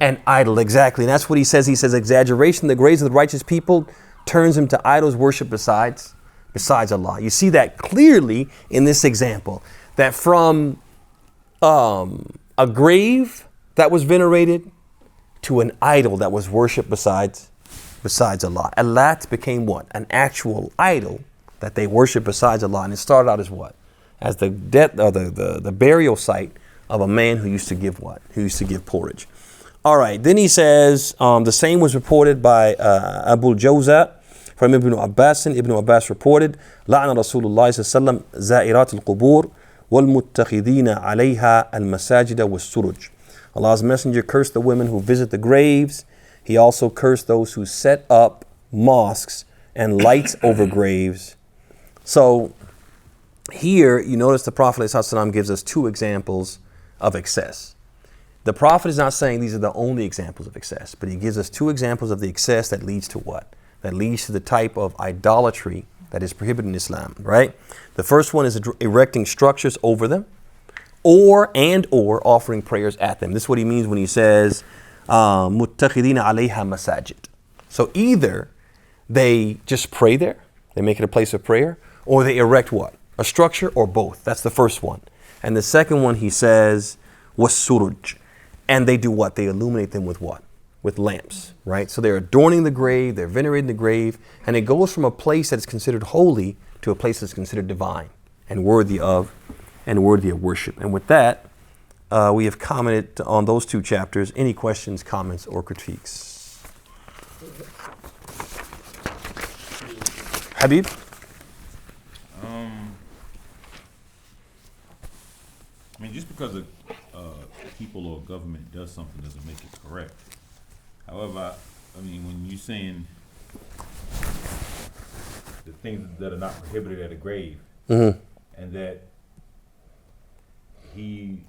An idol, exactly. And that's what he says. He says, exaggeration, the graves of the righteous people turns them to idols worship besides Allah. You see that clearly in this example, that from a grave that was venerated to an idol that was worshipped besides Allah. Al-Lat became what? An actual idol that they worship besides Allah. And it started out as what? As the death or the burial site of a man who used to give what? Who used to give porridge. All right. Then he says, the same was reported by Abu Jawza from Ibn Abbas. Ibn Abbas reported, لعن رسول الله صلى الله عليه وسلم زائرات القبور والمتخذين عليها المساجد والسرج. Allah's messenger cursed the women who visit the graves. He also cursed those who set up mosques and lights over graves. So here you notice the Prophet ﷺ gives us two examples of excess. The Prophet is not saying these are the only examples of excess, but he gives us two examples of the excess that leads to what? That leads to the type of idolatry that is prohibited in Islam, right? The first one is erecting structures over them or offering prayers at them. This is what he means when he says, muttakhidina alayha masajid. So either they just pray there, they make it a place of prayer, or they erect what? A structure, or both. That's the first one. And the second one he says was suruj. And they do what? They illuminate them with what? With lamps, right? So they're adorning the grave, they're venerating the grave, and it goes from a place that is considered holy to a place that's considered divine and worthy of worship. And with that, We have commented on those 2 chapters. Any questions, comments, or critiques? Habib? I mean, just because a people or government does something doesn't make it correct. However, I mean, when you're saying the things that are not prohibited at a grave, Mm-hmm. and that he,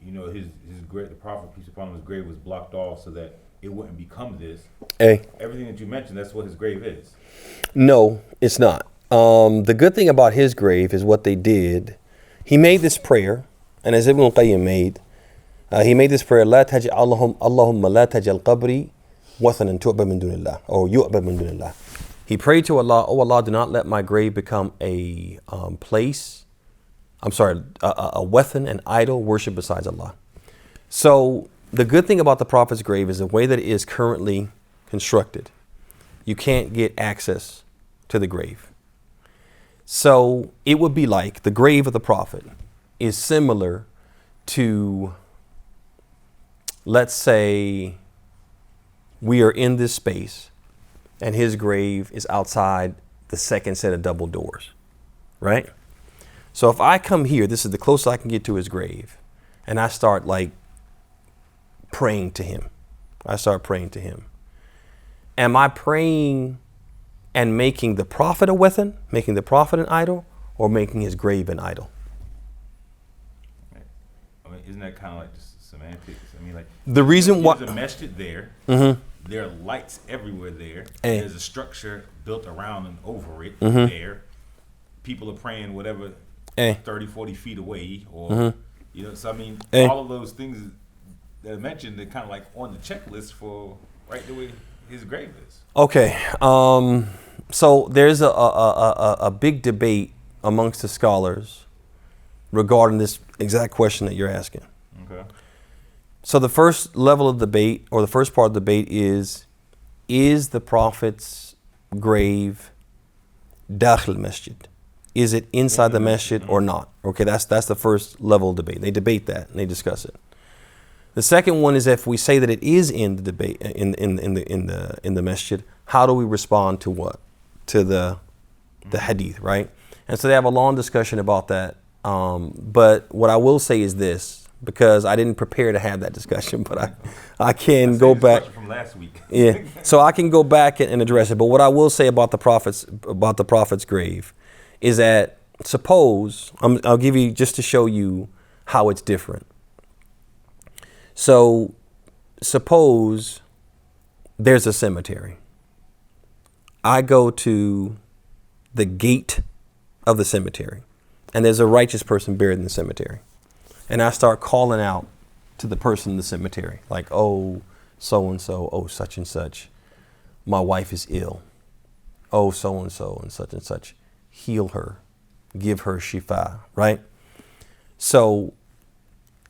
his grave, the Prophet, peace upon him, his grave was blocked off so that it wouldn't become this. Hey. Everything that you mentioned, that's what his grave is. No, it's not. The good thing about his grave is what they did. He made this prayer, and as Ibn al-Qayyim made, he made this prayer, لا تجعل اللهم لا تجعل قبري وثنا تعبد من دون الله, or يعبد من دون الله. He prayed to Allah, oh Allah, do not let my grave become a weapon, an idol worship besides Allah. So the good thing about the Prophet's grave is the way that it is currently constructed. You can't get access to the grave. So it would be like the grave of the Prophet is similar to, let's say, we are in this space and his grave is outside the second set of double doors, right? So if I come here, this is the closest I can get to his grave, and I start like praying to him. Am I praying and making the Prophet a weapon, making the Prophet an idol, or making his grave an idol? I mean, isn't that kind of like just semantics? I mean, like the reason why there's a masjid there, there are lights everywhere there. There's a structure built around and over it there. People are praying whatever 30, 40 feet away, or so I mean, all of those things that are mentioned, they're kind of like on the checklist for right the way his grave is. Okay, so there's a big debate amongst the scholars regarding this exact question that you're asking. Okay. So the first level of debate, or the first part of the debate is the Prophet's grave dakhil masjid? Is it inside the masjid or not? Okay, that's the first level of debate. They debate that and they discuss it. The second one is if we say that it is in the debate in the masjid, how do we respond to what? To the hadith, right? And so they have a long discussion about that. But what I will say is this, because I didn't prepare to have that discussion, but I can go back from last week. Yeah, so I can go back and address it. But what I will say about the Prophet's grave is that suppose I'll give you just to show you how it's different. So suppose there's a cemetery. I go to the gate of the cemetery, and there's a righteous person buried in the cemetery. And I start calling out to the person in the cemetery, like, oh, so-and-so, oh, such and such, my wife is ill. Oh, so-and-so and such, heal her, give her shifa, right? So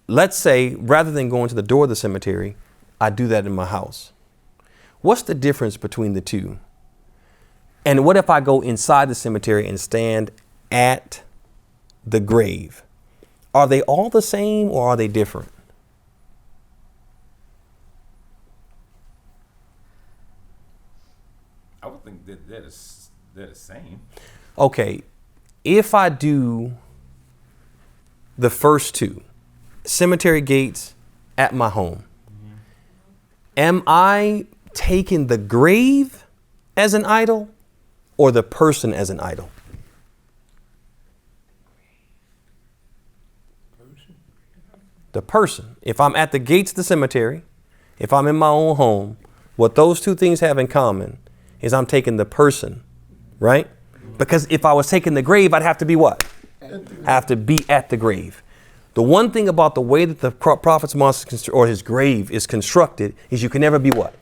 let's say rather than going to the door of the cemetery, I do that in my house. What's the difference between the two? And what if I go inside the cemetery and stand at the grave? Are they all the same or are they different? I would think that they're the same. Okay, if I do the first two, cemetery gates at my home, am I taking the grave as an idol or the person as an idol? The person. If I'm at the gates of the cemetery, if I'm in my own home, what those two things have in common is I'm taking the person, right? Because if I was taking the grave, I'd have to be what? Have to be at the grave. The one thing about the way that the Prophet's mosque or his grave is constructed is you can never be what?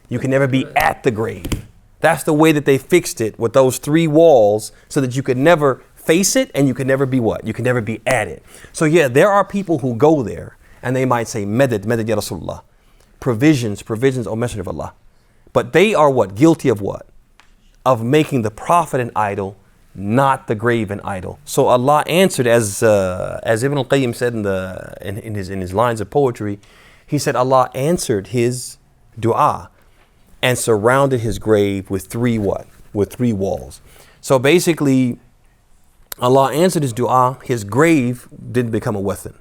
You can never be at the grave. That's the way that they fixed it with those three walls so that you could never face it and you can never be what? You can never be at it. So yeah, there are people who go there and they might say, Medad ya Rasulullah. Provisions, O Messenger of Allah. But they are what? Guilty of what? Of making the Prophet an idol not the graven idol. So Allah answered, as Ibn al-Qayyim said in his lines of poetry, he said Allah answered his dua and surrounded his grave with three walls. So basically, Allah answered his dua. His grave didn't become a wathan.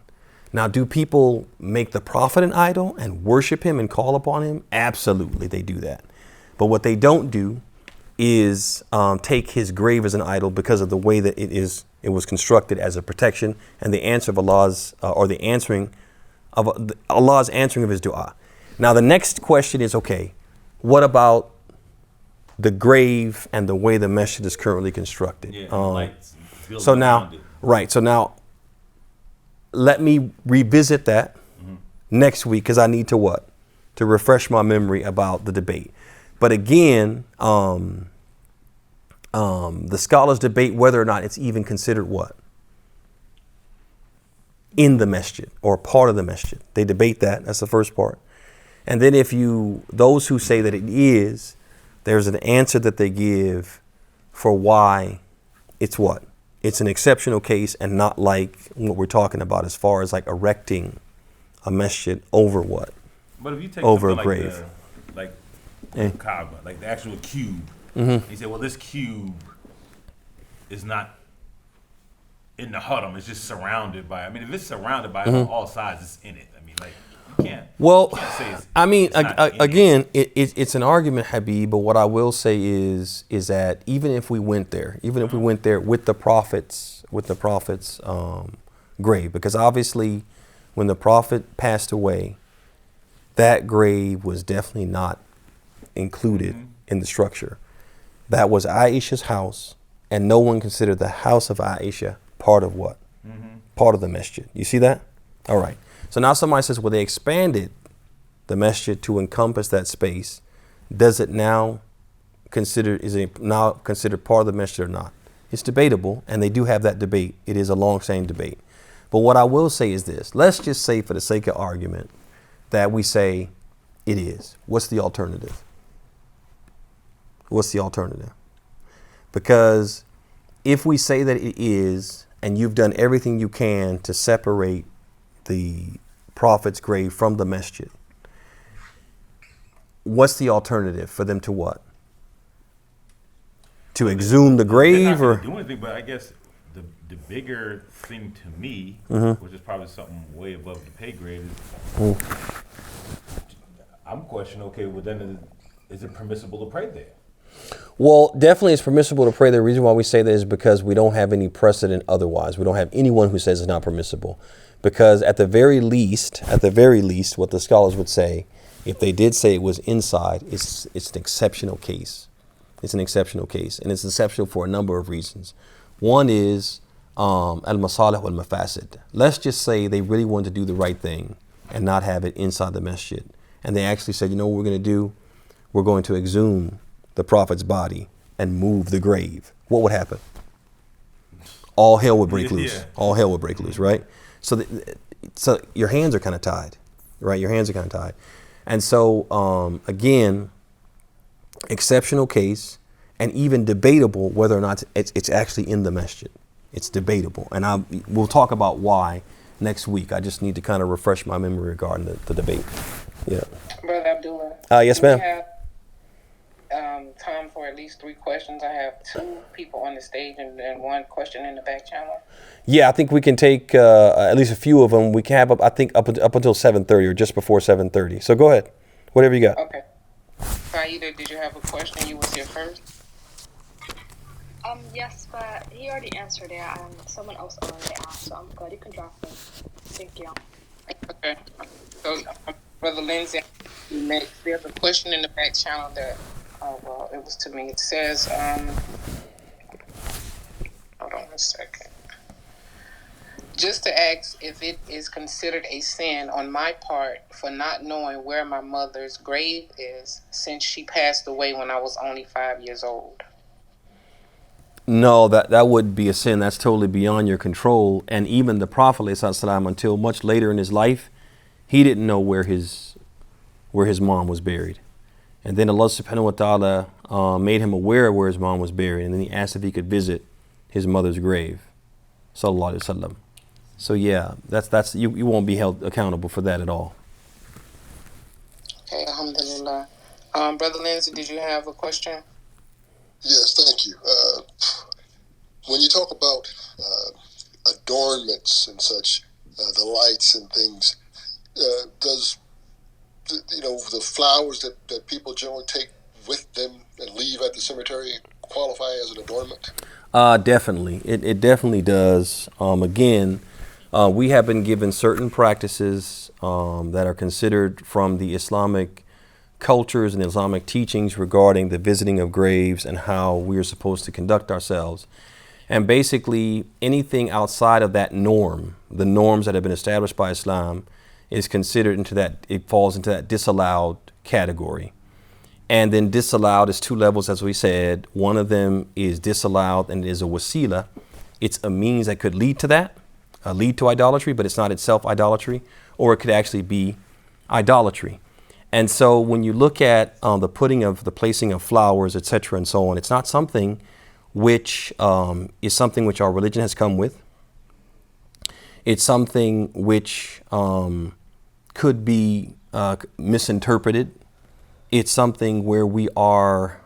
Now, do people make the Prophet an idol and worship him and call upon him? Absolutely, they do that. But what they don't do is take his grave as an idol because of the way that it was constructed as a protection and the answer of Allah's Allah's answering of his dua. Now, the next question is, okay, what about the grave and the way the masjid is currently constructed? So now, let me revisit that next week because I need to to refresh my memory about the debate. But again, the scholars debate whether or not it's even considered in the masjid or part of the masjid. They debate that. That's the first part. And then those who say that it is, there's an answer that they give for why it's It's an exceptional case and not like what we're talking about as far as like erecting a masjid over But if you take over a grave. Like Kaaba, like the actual cube, you say, well, this cube is not in the haram, it's just surrounded by, if it's surrounded by on all sides, it's in it. You can't. Well, you can't say again, it's an argument, Habib. But what I will say is that even if we went there with the Prophet's grave, because obviously, when the Prophet passed away, that grave was definitely not included in the structure. That was Aisha's house, and no one considered the house of Aisha part of part of the masjid. You see that? All right. So now somebody says, well, they expanded the masjid to encompass that space. Is it now considered part of the masjid or not? It's debatable, and they do have that debate. It is a long-standing debate. But what I will say is this. Let's just say, for the sake of argument, that we say it is. What's the alternative? What's the alternative? Because if we say that it is, and you've done everything you can to separate the Prophet's grave from the masjid, what's the alternative for them to to exhume the grave? They're not gonna do anything, but I guess the bigger thing to me, which is probably something way above the pay grade, is I'm questioning, okay, well then is it permissible to pray there? Well, definitely it's permissible to pray there. The reason why we say that is because we don't have any precedent otherwise. We don't have anyone who says it's not permissible. Because at the very least, what the scholars would say, if they did say it was inside, it's an exceptional case. It's an exceptional case. And it's exceptional for a number of reasons. One is al-masalih wal-mafasid. Let's just say they really wanted to do the right thing and not have it inside the masjid. And they actually said, you know what we're going to do? We're going to exhume the Prophet's body and move the grave. What would happen? All hell would break loose. Yeah. All hell would break loose, right? So your hands are kind of tied, right? Your hands are kind of tied. And so, again, exceptional case and even debatable whether or not it's actually in the masjid. It's debatable. And we'll talk about why next week. I just need to kind of refresh my memory regarding the debate. Yeah. Brother Abdullah. Yes, ma'am. We have time for at least 3 questions. I have 2 people on the stage and 1 question in the back channel. Yeah, I think we can take at least a few of them. We can have, I think, up until 7:30 or just before 7:30. So go ahead. Whatever you got. Okay. Saida, did you have a question? You was here first. Yes, but he already answered it. Someone else already asked, so I'm good. You can drop me. Thank you. Okay. So, Brother Lindsay, next, there's a question in the back channel that, well, it was to me. It says, hold on a second. Just to ask if it is considered a sin on my part for not knowing where my mother's grave is since she passed away when I was only 5 years old. No, that would be a sin. That's totally beyond your control. And even the Prophet ﷺ, until much later in his life, he didn't know where his mom was buried. And then Allah subhanahu wa ta'ala made him aware of where his mom was buried. And then he asked if he could visit his mother's grave. Sallallahu Alaihi Wasallam. So yeah, that's you won't be held accountable for that at all. Okay, alhamdulillah. Brother Lindsay, did you have a question? Yes, thank you. When you talk about adornments and such, the lights and things, does the flowers that people generally take with them and leave at the cemetery qualify as an adornment? Definitely. It definitely does. Again, we have been given certain practices that are considered from the Islamic cultures and Islamic teachings regarding the visiting of graves and how we are supposed to conduct ourselves. And basically anything outside of that norm, the norms that have been established by Islam, is considered it falls into that disallowed category. And then disallowed is 2 levels, as we said. One of them is disallowed and it is a wasila. It's a means that could lead to that, lead to idolatry, but it's not itself idolatry, or it could actually be idolatry. And so when you look at the placing of flowers, etc., and so on, it's not something which is something which our religion has come with. It's something which could be misinterpreted. It's something where we are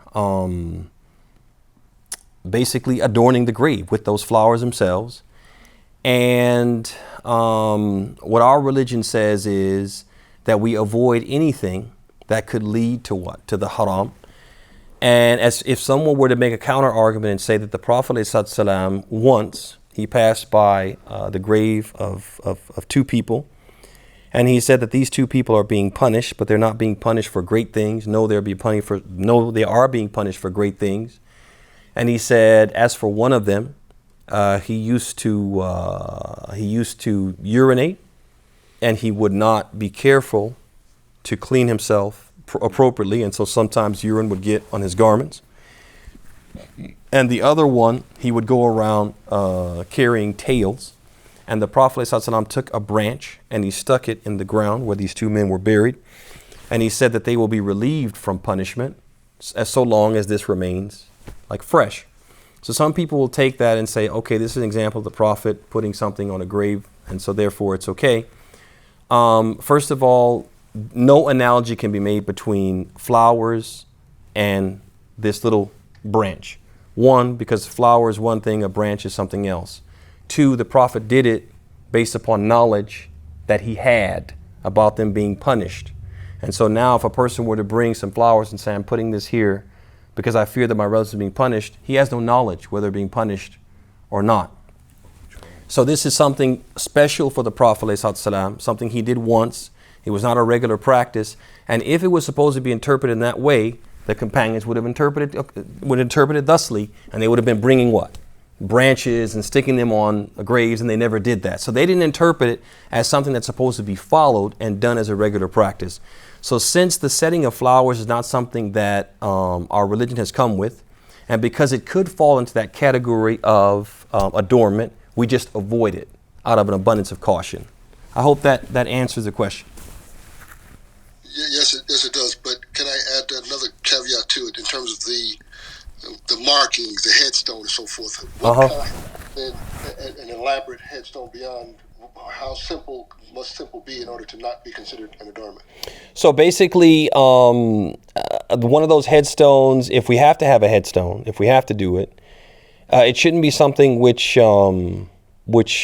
basically adorning the grave with those flowers themselves. And what our religion says is that we avoid anything that could lead to what? To the haram. And as if someone were to make a counter argument and say that the Prophet ﷺ, once he passed by the grave of 2 people, and he said that these 2 people are being punished, but they're not being punished for great things. No, they are being punished for great things. And he said, as for one of them, he used to urinate, and he would not be careful to clean himself appropriately, and so sometimes urine would get on his garments. And the other one, he would go around carrying tails, and the Prophet ﷺ took a branch and he stuck it in the ground where these 2 men were buried, and he said that they will be relieved from punishment as so long as this remains like fresh. So some people will take that and say, okay, this is an example of the Prophet putting something on a grave, and so therefore it's okay. First of all, no analogy can be made between flowers and this little branch. 1, because flower is one thing, a branch is something else. 2, the Prophet did it based upon knowledge that he had about them being punished. And so now if a person were to bring some flowers and say, I'm putting this here because I fear that my relatives are being punished, he has no knowledge whether they're being punished or not. So this is something special for the Prophet ﷺ, something he did once. It was not a regular practice. And if it was supposed to be interpreted in that way, the companions would interpret it thusly, and they would have been bringing what? Branches and sticking them on graves, and they never did that. So they didn't interpret it as something that's supposed to be followed and done as a regular practice. So since the setting of flowers is not something that our religion has come with, and because it could fall into that category of adornment, we just avoid it out of an abundance of caution. I hope that answers the question. Yes, it does. But can I add another caveat to it in terms of the markings, the headstone, and so forth? What kind, an elaborate headstone beyond how simple must simple be in order to not be considered an adornment? So basically, one of those headstones, if we have to have a headstone, if we have to do it, it shouldn't be something which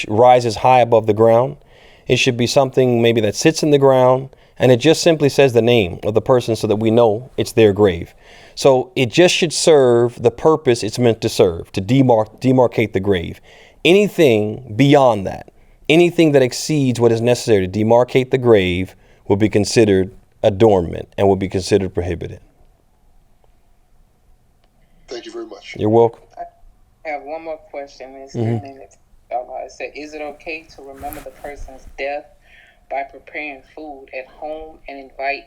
rises high above the ground. It should be something maybe that sits in the ground, and it just simply says the name of the person so that we know it's their grave. So it just should serve the purpose it's meant to serve, to demarcate the grave. Anything beyond that, anything that exceeds what is necessary to demarcate the grave will be considered adornment and will be considered prohibited. Thank you very much. You're welcome. I have one more question. It's 3 minutes. It said, is it okay to remember the person's death by preparing food at home and invite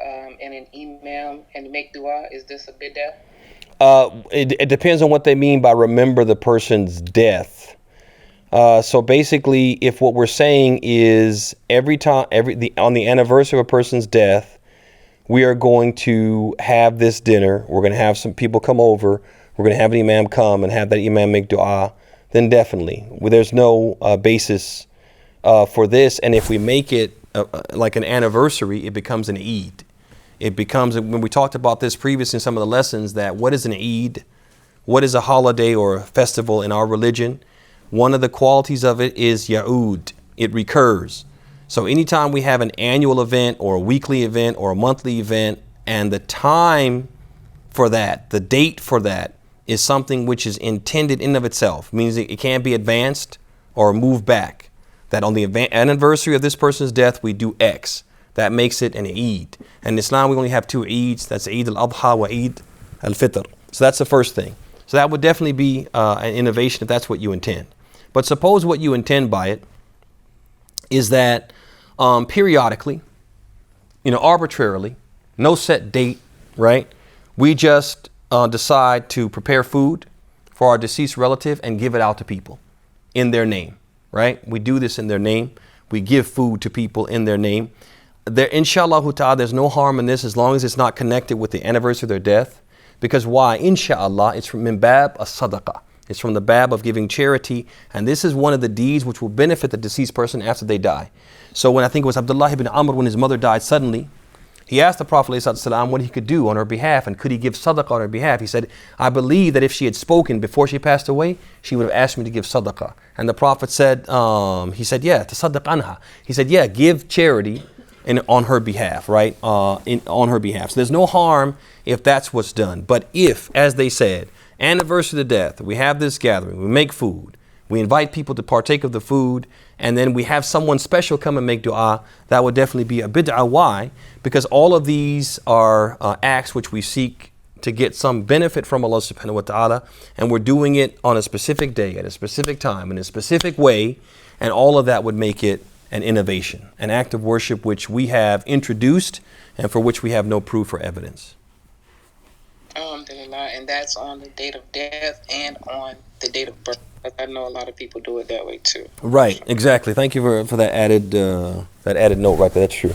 and an imam and make dua? Is this a bid'ah? It depends on what they mean by remember the person's death. So basically, if what we're saying is on the anniversary of a person's death, we are going to have this dinner. We're going to have some people come over. We're going to have an imam come and have that imam make dua. then definitely. There's no basis for this. And if we make it like an anniversary, it becomes an Eid. It becomes, when we talked about this previous in some of the lessons, that what is an Eid? What is a holiday or a festival in our religion? One of the qualities of it is Ya'ud. It recurs. So anytime we have an annual event or a weekly event or a monthly event, and the time for that, the date for that, is something which is intended in of itself, means it can't be advanced or moved back. That on the anniversary of this person's death, we do X. That makes it an Eid. And in Islam, we only have two Eids. That's Eid al-Adha wa Eid al-Fitr. So that's the first thing. So that would definitely be an innovation if that's what you intend. But suppose what you intend by it is that periodically, arbitrarily, no set date, right? We just decide to prepare food for our deceased relative and give it out to people in their name, right? We do this in their name. We give food to people in their name. There, inshallah ta'ala, there's no harm in this as long as it's not connected with the anniversary of their death. Because why? Inshallah, it's from min bab as-sadaqah. It's from the bab of giving charity. And this is one of the deeds which will benefit the deceased person after they die. So when I think it was Abdullah ibn Amr, when his mother died suddenly, he asked the Prophet ﷺ what he could do on her behalf and could he give sadaqah on her behalf. He said, I believe that if she had spoken before she passed away, she would have asked me to give sadaqah. And the Prophet said, he said, yeah, tasaddaq anha. He said, yeah, give charity on her behalf, right? On her behalf. So there's no harm if that's what's done. But if, as they said, anniversary of the death, we have this gathering, we make food, we invite people to partake of the food, and then we have someone special come and make dua, that would definitely be a bid'ah. Why? Because all of these are acts which we seek to get some benefit from Allah subhanahu wa ta'ala, and we're doing it on a specific day, at a specific time, in a specific way, and all of that would make it an innovation, an act of worship which we have introduced and for which we have no proof or evidence. Alhamdulillah, and that's on the date of death and on the date of birth. I know a lot of people do it that way too. Right, exactly. Thank you for that added note right there. That's true.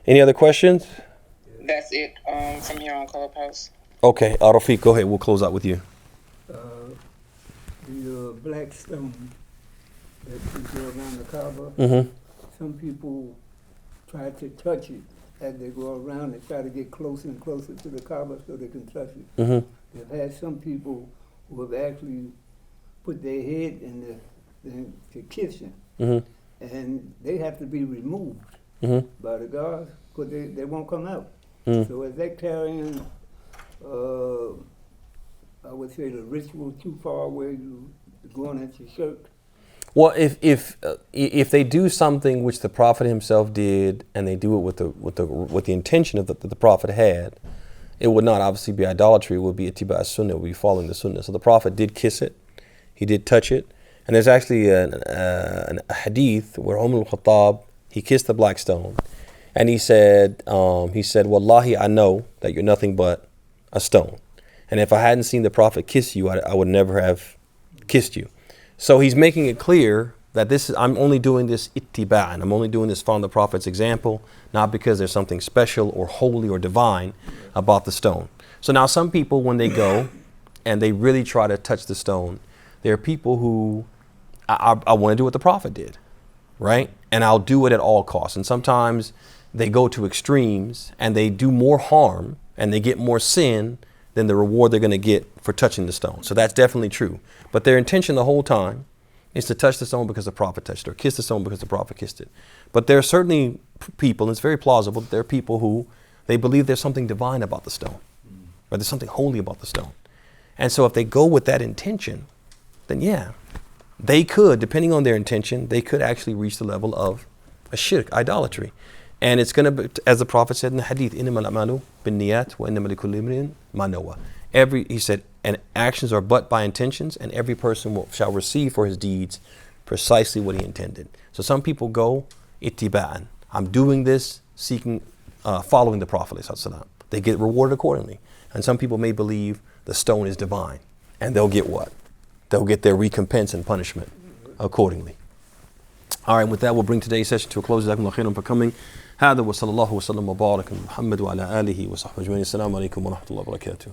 Any other questions? That's it from here on Clubhouse. Okay, Rafiq, go ahead. We'll close out with you. The black stone that you go around the Kaaba, some people try to touch it as they go around. They try to get closer and closer to the Kaaba so they can touch it. They've had some people who have actually put their head in to kiss him, and they have to be removed by the guards because they won't come out. So as they're carrying, I would say, the ritual too far away, you going at your shirt. Well, if they do something which the Prophet himself did, and they do it with the intention that the Prophet had, it would not obviously be idolatry. It would be ittiba as-sunnah. It would be following the sunnah. So the Prophet did kiss it, he did touch it, and there's actually a hadith where Umar al-Khattab, he kissed the black stone, and he said, Wallahi, I know that you're nothing but a stone, and if I hadn't seen the Prophet kiss you, I would never have kissed you. So he's making it clear that I'm only doing this ittiba'an. I'm only doing this following the Prophet's example, not because there's something special or holy or divine about the stone. So now some people, when they go and they really try to touch the stone, there are people who, I want to do what the Prophet did, right? And I'll do it at all costs. And sometimes they go to extremes and they do more harm and they get more sin than the reward they're going to get for touching the stone. So that's definitely true. But their intention the whole time is to touch the stone because the Prophet touched it, or kiss the stone because the Prophet kissed it. But there are certainly people, and it's very plausible, there are people who, they believe there's something divine about the stone, or there's something holy about the stone. And so if they go with that intention, then yeah, they could, depending on their intention, they could actually reach the level of a shirk, idolatry. And it's going to be, as the Prophet said in the hadith, إِنَّمَا الْأَعْمَالُ بِالنِّيَّاتِ وَإِنَّمَا لِكُلِّ امْرِئٍ مَا نَوَى. He said, and actions are but by intentions, and every person shall receive for his deeds precisely what he intended. So some people go ittiba'an. I'm doing this seeking, following the Prophet ﷺ. They get rewarded accordingly. And some people may believe the stone is divine, and they'll get what? They'll get their recompense and punishment accordingly. All right, with that, we'll bring today's session to a close. Jazakumullahu khairan for coming. هذا وصلى الله وسلم وبارك على محمد وعلى آله وصحبه أجمعين. السلام عليكم ورحمة الله وبركاته.